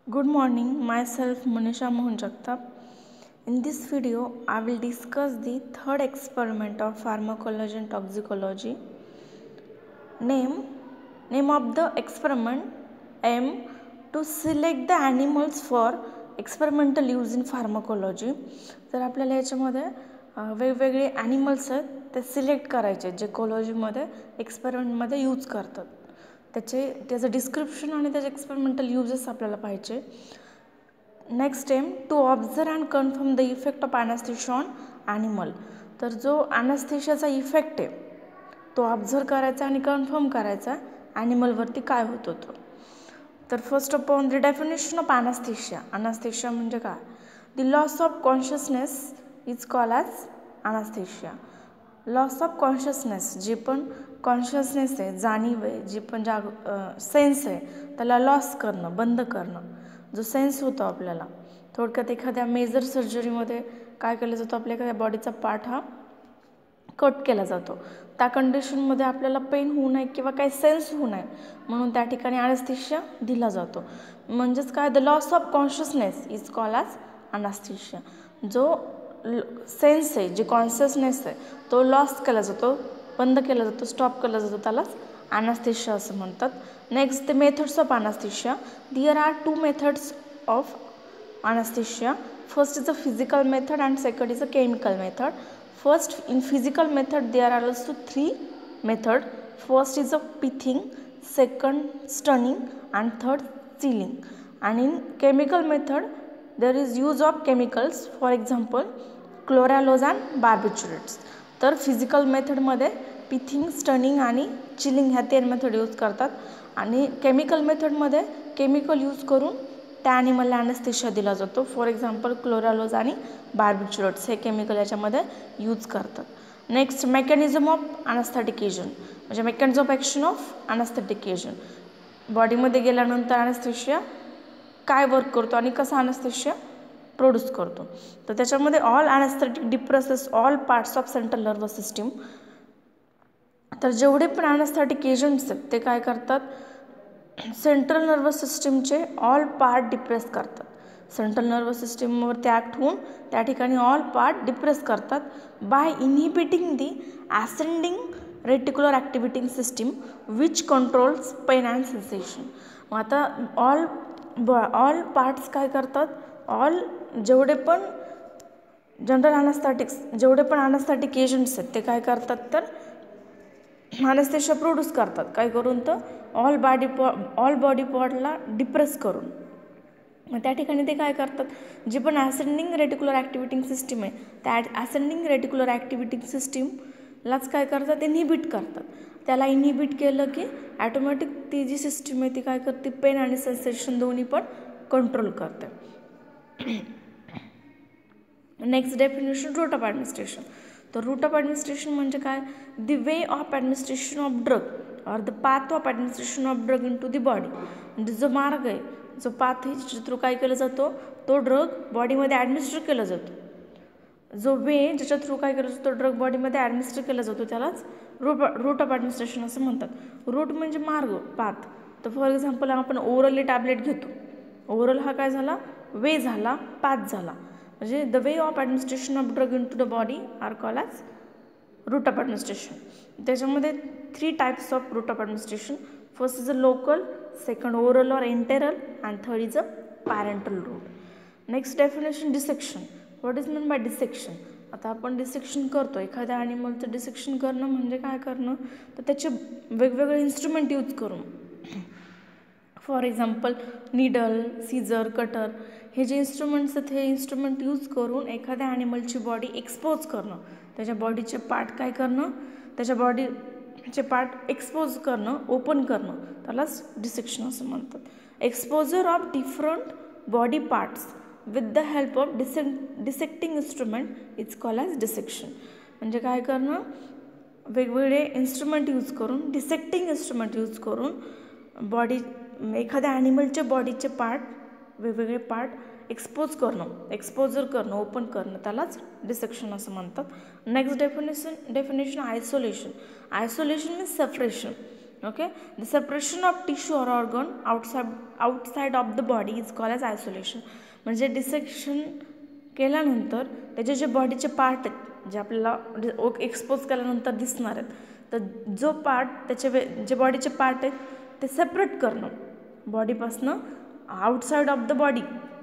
Good morning, myself Manisha Mohan Jagtap. In this video, I will discuss the third experiment of pharmacology and toxicology. Name of the experiment aim to select the animals for experimental use in pharmacology. तर आपल्याला याच्यामध्ये वेगवेगळे animals आहेत ते select करायचे जे कॉलॉजीमध्ये एक्सपेरिमेंटमध्ये use करतात. त्याचं डिस्क्रिप्शन आणि त्याचे एक्सपेरिमेंटल यूजेस आपल्याला पाहिजे. Next aim to observe and confirm the effect of anaesthesia on animal. तर जो ॲनेस्थेशियाचा इफेक्ट आहे तो ऑब्झर्व करायचा आणि कन्फर्म करायचा ॲनिमलवरती काय होत होतं. तर first of all the definition of anaesthesia. Anaesthesia म्हणजे काय? The loss of consciousness is called as anaesthesia. Loss of consciousness, जे पण कॉन्शियसनेस आहे, जाणीव आहे, जी पण सेन्स आहे त्याला लॉस करणं, बंद करणं. जो सेन्स होतो आपल्याला, थोडक्यात एखाद्या मेजर सर्जरीमध्ये काय केलं जातं, आपल्या एखाद्या बॉडीचा पार्ट हा कट केला जातो. त्या कंडिशनमध्ये आपल्याला पेन होऊ नये किंवा काही सेन्स होऊ नये म्हणून त्या ठिकाणी ॲनेस्थेशिया दिला जातो. म्हणजेच काय, the loss of consciousness is called as anaesthesia. जो सेन्स आहे, जे कॉन्शियसनेस आहे तो लॉस केला जातो, बंद केला जातो, स्टॉप केला जातो, त्यालाच ॲनेस्थेशिया असं म्हणतात. Next, the methods of anaesthesia. There are two methods of anaesthesia. First is a physical method and second is a chemical method. First, in physical method, there are also three methods. First is of pithing, second stunning, and third sealing. And in chemical method, there is use of chemicals. For example, chloralose and barbiturates. तर physical मेथडमध्ये पिथिंग, stunning आणि chilling ह्या 3 method use करतात. आणि chemical मेथडमध्ये chemical use करून त्या ॲनिमलला anaesthesia दिला जातो. फॉर एक्झाम्पल क्लोरालोज आणि बार्बिट्युरेट्स हे केमिकल याच्यामध्ये यूज करतात. Next, mechanism of anaesthetic agent, म्हणजे mechanism of action of anaesthetic agent. बॉडीमध्ये गेल्यानंतर ॲनेस्थेशिया काय वर्क करतो आणि कसा ॲनेस्थेशिया प्रोड्यूस करतो. तर त्याच्यामध्ये all anaesthetic depresses all parts of central nervous system. तर जेवढे पण ॲनेस्थेटिक एजंट्स आहेत ते काय करतात, सेंट्रल नर्वस सिस्टीमचे ऑल पार्ट डिप्रेस करतात. सेंट्रल नर्वस सिस्टीमवरती ॲक्ट होऊन त्या ठिकाणी ऑल पार्ट डिप्रेस करतात by inhibiting the ascending reticular activating system which controls pain and sensation. मग आता ऑल पार्ट्स काय करतात, ऑल जेवढे पण जनरल ॲनेस्थेटिक्स, जेवढे पण ॲनेस्थेटिक एजंट्स आहेत ते काय करतात, तर ॲनेस्थेशिया प्रोड्यूस करतात. काय करून, तर ऑल बॉडी पार्टला डिप्रेस करून. मग त्या ठिकाणी ते काय करतात, जी पण ॲसेंडिंग रेटिक्युलर ॲक्टिव्हिटिंग सिस्टीम आहे त्या ॲसेंडिंग रेटिक्युलर ॲक्टिव्हिटिंग सिस्टीमलाच काय करतात, इनहिबिट करतात. त्याला इनहिबिट केलं की ॲटोमॅटिक ती जी सिस्टीम आहे ती काय करते, पेन आणि सेन्सेशन दोन्ही पण कंट्रोल करते. Next definition, route of administration. तर रूट ऑफ ॲडमिनिस्ट्रेशन म्हणजे काय, the way of administration of drug or the path of administration of drug into the body. म्हणजे जो मार्ग आहे, जो पाथ आहे ज्याच्या थ्रू काय केलं जातो, तो ड्रग बॉडीमध्ये ॲडमिनिस्टर केला जातो. जो वे ज्याच्या थ्रू काय केलं जातो, तो ड्रग बॉडीमध्ये ॲडमिनिस्टर केला जातो त्यालाच रूट ऑफ ॲडमिनिस्ट्रेशन असं म्हणतात. रूट म्हणजे मार्ग, पाथ. तर फॉर एक्झाम्पल आपण ओरली टॅबलेट घेतो, ओरल हा काय झाला, वे झाला, पाथ झाला. म्हणजे the way of administration of drug into the body are called as route of administration. त्याच्यामध्ये 3 types of route of administration. First is a local, second oral or enteral, and third is a parenteral route. Next definition, dissection. What is mean by dissection. आता आपण dissection करतो, एखाद्या ॲनिमलचं dissection करणं म्हणजे काय करणं, तर त्याचे वेगवेगळे इन्स्ट्रुमेंट यूज करून. For example needle, scissor, cutter हे जे इन्स्ट्रुमेंट्स आहेत हे इन्स्ट्रुमेंट यूज करून एखाद्या ॲनिमलची बॉडी एक्सपोज करणं, त्याच्या बॉडीचे पार्ट काय करणं, त्याच्या बॉडीचे पार्ट एक्सपोज करणं, ओपन करणं, त्यालाच डिसेक्शन असं म्हणतात. Exposure of different body parts with the help of dissecting instrument is called as dissection. म्हणजे काय करणं, वेगवेगळे इन्स्ट्रुमेंट यूज करून, डिसेक्टिंग इन्स्ट्रुमेंट यूज करून बॉडी, एखाद्या ॲनिमलच्या बॉडीचे पार्ट, वेगवेगळे पार्ट एक्सपोजर करणं, ओपन करणं, त्यालाच डिसेक्शन असं म्हणतात. Next definition, isolation. Isolation means separation. Okay. The separation of tissue or organ outside of the body is called as isolation. म्हणजे डिसेक्शन केल्यानंतर त्याचे जे बॉडीचे पार्ट आहेत जे आपल्याला एक्सपोज केल्यानंतर दिसणार आहेत, तर जो पार्ट त्याचे जे बॉडीचे पार्ट आहेत ते सेपरेट करणं, बॉडीपासनं आउटसाइड ऑफ द बॉडी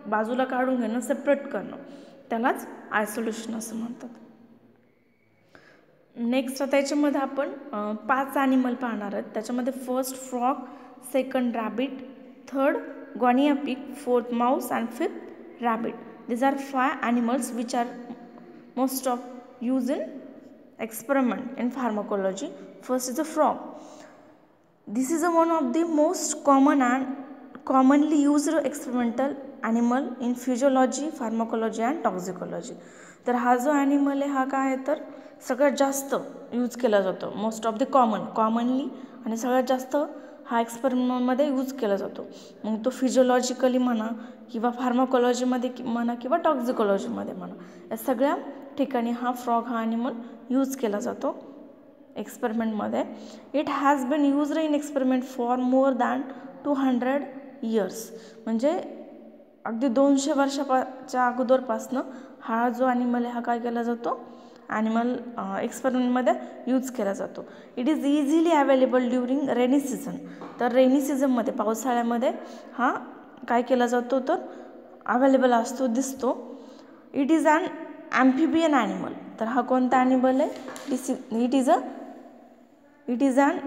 बाजूला काढून घेणं, सेपरेट करणं, त्यालाच आयसोलेशन असं म्हणतात. नेक्स्ट आता याच्यामध्ये आपण 5 ॲनिमल पाहणार आहेत. त्याच्यामध्ये first frog, second rabbit, third guinea pig, fourth mouse and fifth rabbit. These are 5 animals which are most of used in experiment in pharmacology. First is the frog. This is one of the most common and commonly used experimental animal in physiology, pharmacology and toxicology. तर हा जो animal आहे हा काय आहे तर सगळ्यात जास्त यूज केला जातो. मोस्ट ऑफ द कॉमनली आणि सगळ्यात जास्त हा एक्सपेरिमेंटमध्ये यूज केला जातो. मग तो फिजिओलॉजिकली म्हणा किंवा फार्माकोलॉजीमध्ये म्हणा किंवा टॉक्झिकोलॉजीमध्ये म्हणा, या सगळ्या ठिकाणी हा फ्रॉग हा ॲनिमल यूज केला जातो एक्सपेरिमेंटमध्ये. It has been used in experiment for more than 200 years. म्हणजे अगदी 200 वर्षाच्या अगोदरपासनं हा जो ॲनिमल आहे हा काय केला जातो, ॲनिमल एक्सपेरिमेंटमध्ये यूज केला जातो. It is easily available during rainy season. तर रेनी सीझनमध्ये पावसाळ्यामध्ये हा काय केला जातो तर अवेलेबल असतो, दिसतो. It is an amphibian animal. तर हा कोणता ॲनिमल आहे, it is an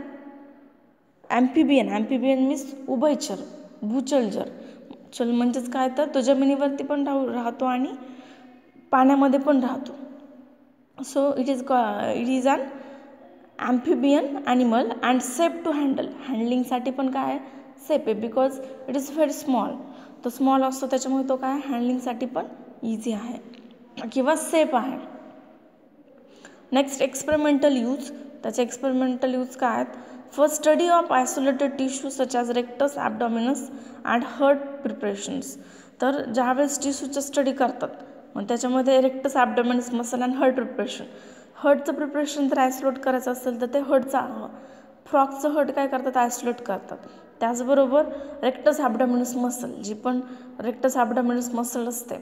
amphibian means उभयचर, भूचलचर. चल म्हणजेच काय तर तो जमिनीवरती पण राहतो आणि पाण्यामध्ये पण राहतो. So it is an amphibian animal and safe to handle. हँडलिंगसाठी पण काय आहे, सेफ आहे, because it is very small. तो स्मॉल असतो त्याच्यामुळे तो काय हँडलिंगसाठी पण इझी आहे किंवा सेफ आहे. Next experimental use. त्याचे एक्सपेरिमेंटल यूज काय आहेत, first study of isolated tissue such as rectus, abdominis and heart preparations. तर ज्यावेळेस टिश्यूचं स्टडी करतात मग त्याच्यामध्ये rectus, abdominis muscle and heart preparation. हर्टचं प्रिपरेशन जर आयसोलेट करायचं असेल तर ते फ्रॉगचं हर्ट काय करतात, आयसोलेट करतात. त्याचबरोबर रेक्टस ॲब्डॉमिनस मसल, जी पण रेक्टस ॲब्डॉमिनस मसल असते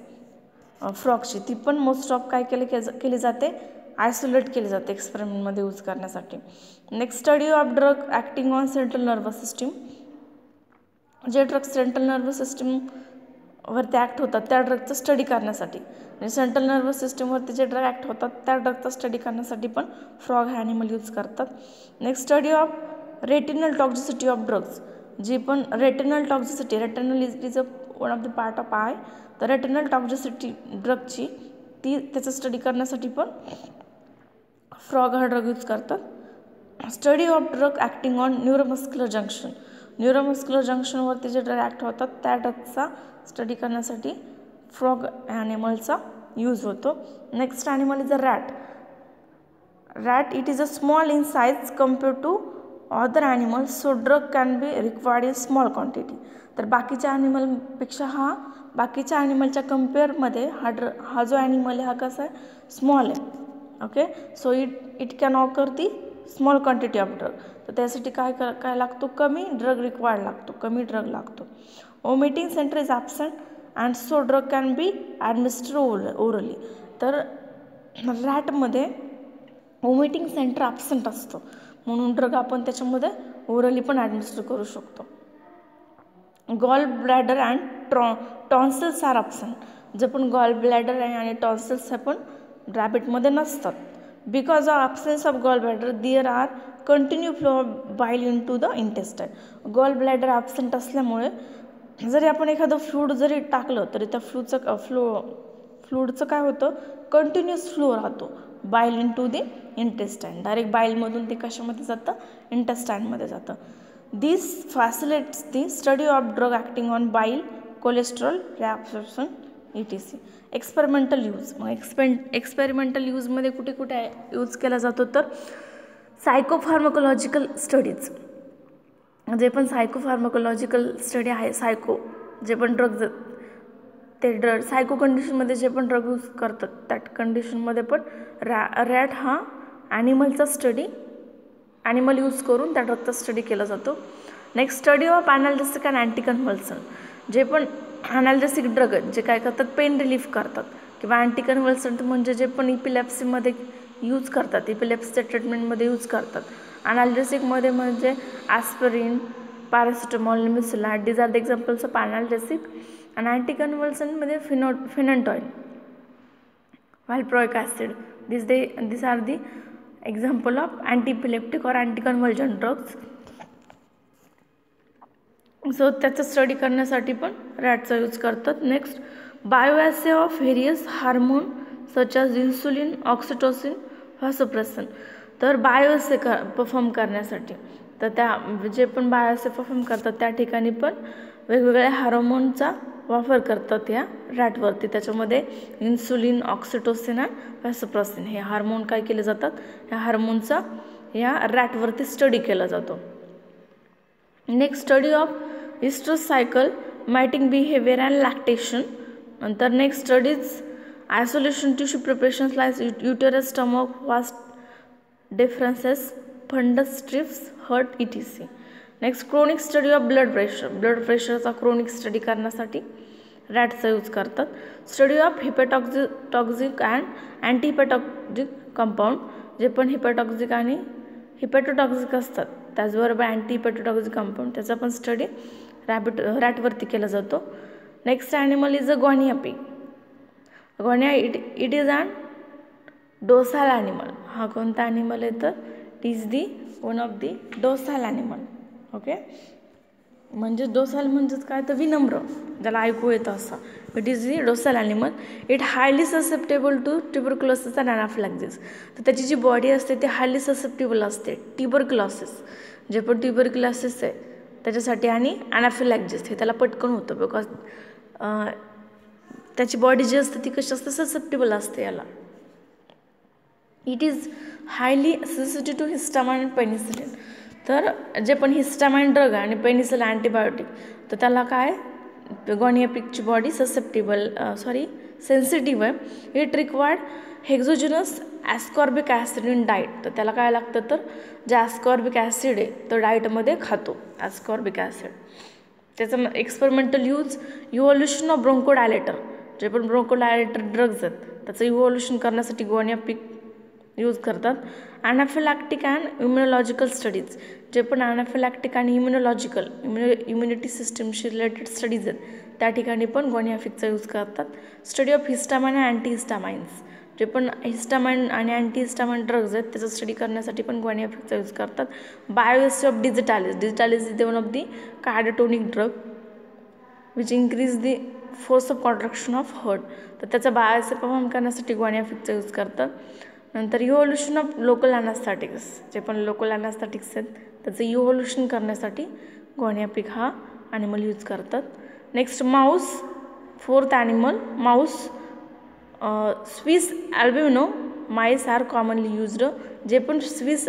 फ्रॉगची, ती पण मोस्ट ऑफ काय केली जाते, आयसोलेट केली जाते एक्सपेरिमेंटमध्ये यूज करण्यासाठी. Next study of drug acting on central nervous system. जे ड्रग सेंट्रल नर्वस सिस्टीमवरती ॲक्ट होतात त्या ड्रगचं स्टडी करण्यासाठी, म्हणजे सेंट्रल नर्वस सिस्टीमवरती जे ड्रग ॲक्ट होतात त्या ड्रगचा स्टडी करण्यासाठी पण फ्रॉग हा ॲनिमल यूज करतात. Next study of retinal toxicity of drugs. जी पण retinal toxicity, retinal is one of the part of eye. तर रेटिनल टॉक्झिसिटी ड्रगची त्याचा स्टडी करण्यासाठी पण फ्रॉग हा ड्रग यूज करतात. Study of drug acting on neuromuscular junction. Neuromuscular जंक्शनवरती जे ड्रग ॲक्ट होतात त्या ड्रगचा स्टडी करण्यासाठी फ्रॉग ॲनिमलचा यूज होतो. Next animal is a rat. Rat it is a small in size compare to other animals, so drug can be required in small quantity. तर बाकीच्या ॲनिमलपेक्षा बाकीच्या ॲनिमलच्या कम्पेअरमध्ये हा जो ॲनिमल आहे हा कसा आहे, स्मॉल आहे. Okay, so it can occur the small quantity of drug. तर त्यासाठी काय लागतो, कमी ड्रग रिक्वायर्ड लागतो, कमी ड्रग लागतो. Omitting centre is absent and so drug can B administer orally. तर रॅटमध्ये ओमिटिंग सेंटर ॲबसेंट असतं म्हणून ड्रग आपण त्याच्यामध्ये ओरली पण ॲडमिनिस्टर करू शकतो. Gall bladder and tonsils are absent. जे पण गॉल ब्लॅडर आहे आणि टॉन्सिल्स हे पण रॅबिटमध्ये नसतात. Because of absence of gall bladder there are continue flow of bile into the intestine. Gall bladder absent असल्यामुळे जरी आपण एखादं फ्लूड जरी टाकलं तरी त्या फ्लूडचं काय होतं, कंटिन्युअस फ्लो राहतो bile into the intestine. Direct बाईलमधून ते कशामध्ये जातं, इंटेस्टाईनमध्ये जातं. This facilitates the study of drug acting on bile, cholesterol, reabsorption ETC. Experimental use. मग एक्सपेरिमेंटल यूजमध्ये कुठे कुठे यूज केला जातो तर सायकोफार्माकोलॉजिकल स्टडीज. जे पण सायकोफार्माकोलॉजिकल स्टडी आहे, जे पण ड्रग्ज ते सायको कंडिशनमध्ये जे पण ड्रग यूज करतात त्या कंडिशनमध्ये पण रॅट हा ॲनिमलचा स्टडी ॲनिमल यूज करून त्या ड्रगचा स्टडी केला जातो. Next study of analgesic and anticonvulsant. जे पण ॲनाल्जेसिक ड्रग आहेत जे काय करतात पेन रिलीफ करतात, किंवा अँटीकन्व्हल्संट म्हणजे जे पण इपिलेप्सीमध्ये यूज करतात, इपिलेप्सीच्या ट्रीटमेंटमध्ये यूज करतात. ॲनाल्जेसिकमध्ये म्हणजे aspirin, paracetamol, nimesulide, these are the examples of analgesic. आणि अँटीकन्व्हल्संटमध्ये phenytoin, valproic acid. These are the example of anti-epileptic or anticonvulsant drugs. So त्याचा स्टडी करण्यासाठी पण रॅटचा यूज करतात. Next bioassay of various hormone such as insulin, oxytocin, vasopressin. तर bioassay perform करण्यासाठी तर त्या जे पण बायोॲसे परफॉर्म करतात त्या ठिकाणी पण वेगवेगळ्या हार्मोनचा वापर करतात या रॅटवरती. त्याच्यामध्ये इन्सुलिन, ऑक्सिटोसिन आणि व्हासोप्रेसिन हे हार्मोन काय केले जातात, ह्या हार्मोनचा या रॅटवरती स्टडी केला जातो. Next study of oestrous cycle, mating behaviour and lactation. नंतर next studies isolation tissue preparations like uterus, stomach, vas deferens, fundus, strips, heart, etc. नेक्स्ट chronic study of blood pressure. Blood प्रेशरचा क्रोनिक स्टडी करण्यासाठी रॅटचा use करतात. Study of hepatotoxic and anti hepatotoxic compound. जे पण हिपॅटॉक्झिक आणि हिपॅटोटॉक्झिक असतात त्याचबरोबर अँटी हिपॅटोटॉक्झिक कंपाऊंड त्याचा पण स्टडी रॅटवरती केला जातो. Next animal is a guinea pig. Guinea it is an docile animal. हा कोणता ॲनिमल आहे तर it is the one of the docile animal. Okay, म्हणजे डोसाल म्हणजेच काय तर विनम्र, ज्याला ऐकू येतं असं. It is the docile animal. It highly susceptible to tuberculosis and anaphylaxis. तर त्याची जी बॉडी असते ती हायली ससेप्टेबल असते ट्युबरक्युलोसिस, जे पण ट्युबरक्युलोसिस आहे त्याच्यासाठी, आणि ॲनाफिलॅक्सिस हे त्याला पटकन होतं बिकॉज त्याची बॉडी जी असते ती कशी असते ससेप्टेबल असते याला. It is highly sensitive to histamine and penicillin. तर जे पण हिस्टामाइन ड्रग आणि पेनिसिलिन अँटीबायोटिक तर त्याला काय गॉनिया पिगची बॉडी सेन्सिटिव्ह आहे. It required exogenous ascorbic acid in diet. तर त्याला काय लागतं तर जे ॲस्कॉर्बिक ॲसिड आहे तर डाईटमध्ये खातो ॲस्कॉर्बिक ॲसिड. त्याचं experimental use evolution of bronchodilator. जे पण ब्रोंकोडायलेटर ड्रग्ज आहेत त्याचं इव्हॉल्युशन करण्यासाठी गॉनिया पिग यूज करतात. Anaphylactic and immunological studies. जे पण ॲनाफिलॅक्टिक आणि इम्युनॉलॉजिकल इम्युनिटी सिस्टमशी रिलेटेड स्टडीज आहेत त्या ठिकाणी पण गॉनिया पिगचा यूज करतात. Study of histamine and antihistamines. जे पण हिस्टामाइन आणि अँटीहिस्टामाइन ड्रग्ज आहेत त्याचा स्टडी करण्यासाठी पण गॉनिया पिगचा यूज करतात. Bioassay of digitalis. Digitalis is one of the cardiotonic drug which increase the force of contraction of heart. तर त्याचा बायोएसी परफॉर्म करण्यासाठी गॉनिया पिगचा यूज करतात. नंतर इव्हॉल्युशन ऑफ लोकल ॲनास्थॅटिक्स. जे पण लोकल ॲनास्थॅटिक्स आहेत त्याचं इव्हॉल्युशन करण्यासाठी गॉनिया पिग हा ॲनिमल यूज करतात. Next mouse, fourth animal mouse. Swiss albino mice are commonly used. जे पण स्विस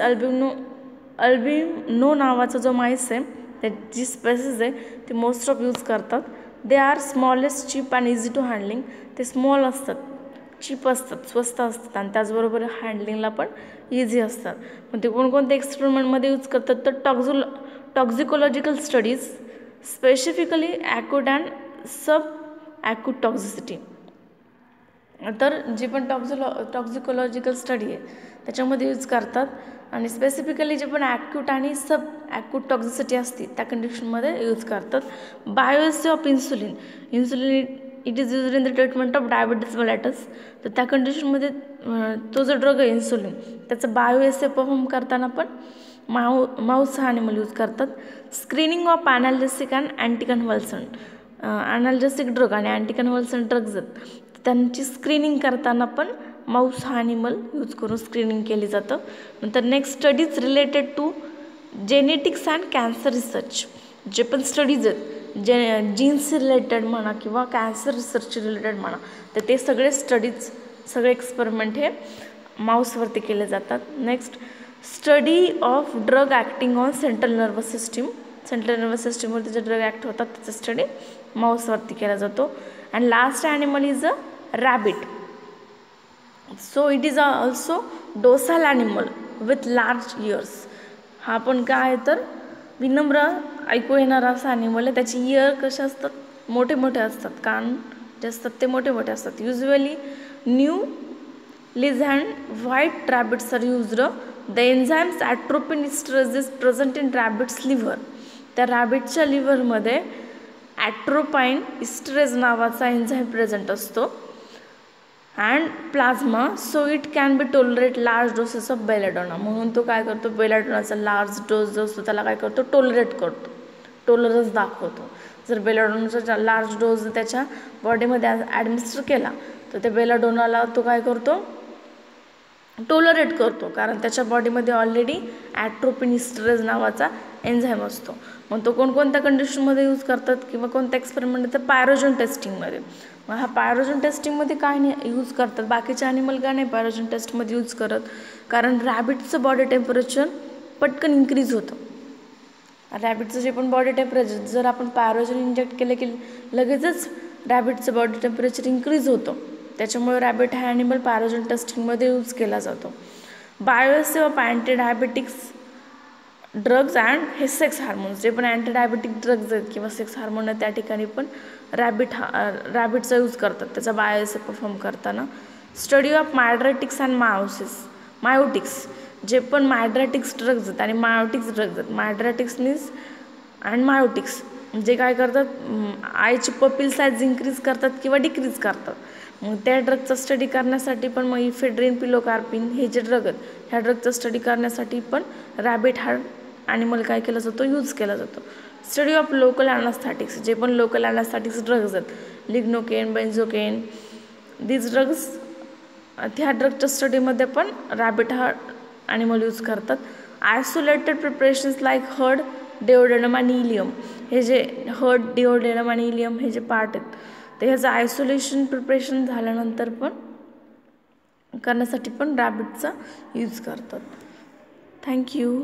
अल्बिनो नावाचा जो माईस आहे त्याची स्पेसिस आहे ती मोस्ट ऑफ यूज करतात. They are smallest, cheap and easy to handling. ते स्मॉल असतात, चीप असतात, स्वस्त असतात आणि त्याचबरोबर हँडलिंगला पण इझी असतात. पण ते कोणकोणत्या एक्सपेरिमेंटमध्ये यूज करतात तर toxicological studies, specifically acute and subacute toxicity. तर जे पण टॉक्झिकोलॉजिकल स्टडी आहे त्याच्यामध्ये यूज करतात आणि स्पेसिफिकली जे पण ॲक्यूट आणि सब ॲक्यूट टॉक्झिसिटी असते त्या कंडिशनमध्ये यूज करतात. Bioassay of insulin. Insulin it is use in the treatment of diabetes mellitus. तर त्या कंडिशनमध्ये तो जो ड्रग आहे इन्सुलिन त्याचं बायोएसी परफॉर्म करताना पण माऊस हा ॲनिमल यूज करतात. Screening of analgesic and anticonvulsant. Analgesic drug आणि अँटीकन्व्हल्संट ड्रग्ज आहेत त्यांची स्क्रीनिंग करताना पण माऊस हा ॲनिमल यूज करून स्क्रीनिंग केली जातं. नंतर next studies related to genetics and cancer research. जे पण स्टडीज आहेत जीन्स रिलेटेड म्हणा किंवा कॅन्सर रिसर्च रिलेटेड म्हणा तर ते सगळे स्टडीज, सगळे एक्सपेरिमेंट हे माऊसवरती केले जातात. Next study of drug acting on central nervous system. Central nervous सिस्टीमवरती जे ड्रग ॲक्ट होतात त्याचा स्टडी माऊसवरती केला जातो. And last animal is a rabbit. So it is also docile animal with large ears. हा पण काय आहे तर विनम्र ऐकू येणारा असा ॲनिमल आहे. त्याचे इयर कसे असतात मोठे मोठे असतात, कान जे असतात ते मोठे मोठे असतात. युजली न्यू लिज and white rabbits are used. The enzymes atropine esterase is present in rabbits liver. त्या रॅबिटच्या लिव्हरमध्ये ॲट्रोपाईन इस्टरेज नावाचा एन्झाईम प्रेझेंट असतो and plasma, so it can be tolerate large doses of belladonna. म्हणून तो काय करतो, बेलाडोनाचा लार्ज डोस जो असतो त्याला काय करतो, टॉलरेट करतो, टॉलरन्स दाखवतो. जर बेलाडोनाचा लार्ज डोस त्याच्या बॉडीमध्ये ॲडमिनिस्टर केला तर त्या बेलाडोनाला तो काय करतो, टॉलरेट करतो, कारण त्याच्या बॉडीमध्ये ऑलरेडी ॲट्रोपिन इस्टरेज नावाचा एन्झाईम असतो. मग तो कोणकोणत्या कंडिशनमध्ये यूज करतात किंवा कोणत्या एक्सपेरिमेंट, तर पायरोजन टेस्टिंगमध्ये. मग हा पायरोजन टेस्टिंगमध्ये काय नाही यूज करतात, बाकीचे ॲनिमल का नाही पायरोजन टेस्टमध्ये यूज करत, कारण रॅबिटचं बॉडी टेम्परेचर पटकन इन्क्रीज होतं. रॅबिटचं जे पण बॉडी टेम्परेचर जर आपण पायरोजन इंजेक्ट केलं की लगेचच रॅबिटचं बॉडी टेम्परेचर इन्क्रीज होतं. त्याच्यामुळे रॅबिट हा ॲनिमल पायरोजन टेस्टिंगमध्ये यूज केला जातो. Bioassay of anti diabetics drugs and हे सेक्स हार्मोन्स, जे पण अँटी डायबेटिक ड्रग्ज आहेत किंवा सेक्स हार्मोन आहेत त्या ठिकाणी पण रॅबिटचा यूज करतात त्याचा बायोसे परफॉर्म करताना. स्टडी ऑफ मायड्रेटिक्स अँड मायोटिक्स, जे पण मायड्रेटिक्स ड्रग्ज आहेत आणि मायोटिक्स ड्रग्ज आहेत. मायड्रेटिक्स मीन्स अँड मायोटिक्स जे काय करतात, आईची पपील साईज इन्क्रीज करतात किंवा डिक्रीज करतात. मग त्या ड्रगचा स्टडी करण्यासाठी पण मग इफेड्रिन, पिलोकार्पिन हे जे ड्रग आहेत ह्या ड्रगचा स्टडी करण्यासाठी पण रॅबिट हा ॲनिमल काय केला जातो, यूज केला जातो. स्टडी ऑफ लोकल ॲनास्थॅटिक्स, जे पण लोकल ॲनास्थॅटिक्स ड्रग्ज आहेत, लिग्नोकेन, बेन्झोकेन, दीज ड्रग्ज, त्या ड्रगच्या स्टडीमध्ये पण रॅबिट हा ॲनिमल यूज करतात. Isolated preparations like heard, duodenum आणि इलियम, हे जे हर्ड, डिओडेनम आणि इलियम हे जे पार्ट आहेत ते ह्याचं आयसोलेशन प्रिपरेशन झाल्यानंतर पण करण्यासाठी पण रॅबिटचा यूज करतात. थँक्यू.